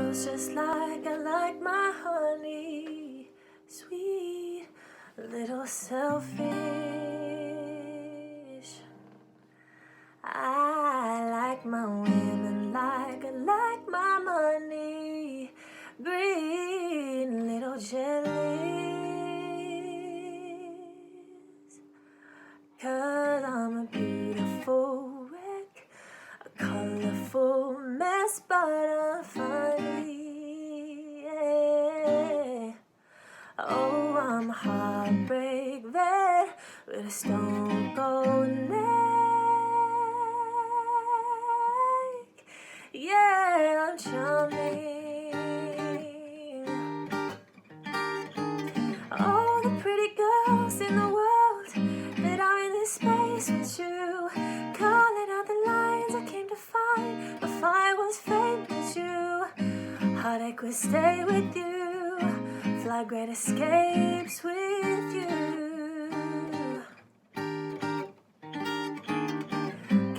feels just like I like my honey, sweet, little selfish. I like my women like I like my money, green, little jellies. 'Cause I'm a beautiful wreck, a colorful mess, but I'm funny, yeah. Oh, I'm a heartbreak vet with a stone cold neck. Yeah, I'm charming. All the pretty girls in the world that are in this space with you, calling out the lines I came to find. If I was fate with you, heartache would stay with you, fly great escapes with you.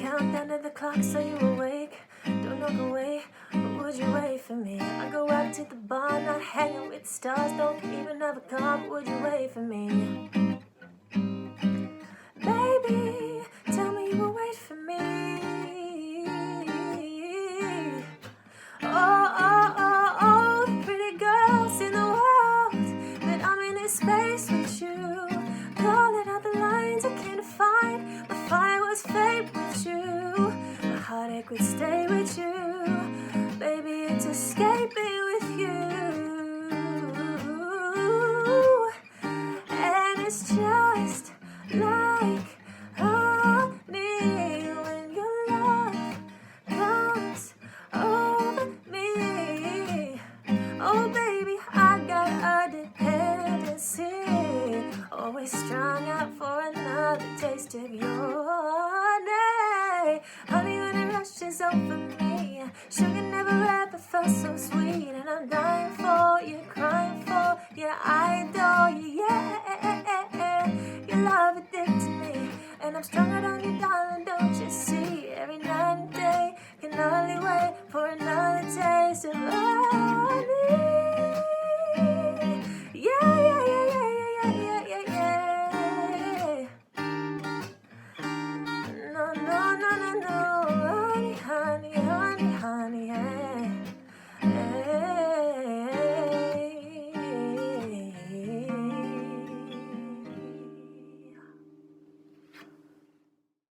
Count down to the clock so you awake. Don't look away, but would you wait for me? I go out to the bar, not hanging with stars. Don't even have a car, but would you wait for me? Baby, tell me you will wait for me. Oh, the pretty girls in the world, but I'm in this space with you, calling out the lines I can't find. If I was fate with you, my heartache would stay with you. Baby, it's escaping with you, and it's just like honey when your love comes over me. Oh baby, I got a dependency, always strung out for another taste of your honey. Honey, when it rushes over me, sugar never ever felt so sweet. And I'm dying for you, crying for you, I adore you, yeah. Your love addicted me, and I'm stronger than you, darling, don't you see? Every night and day can only wait for another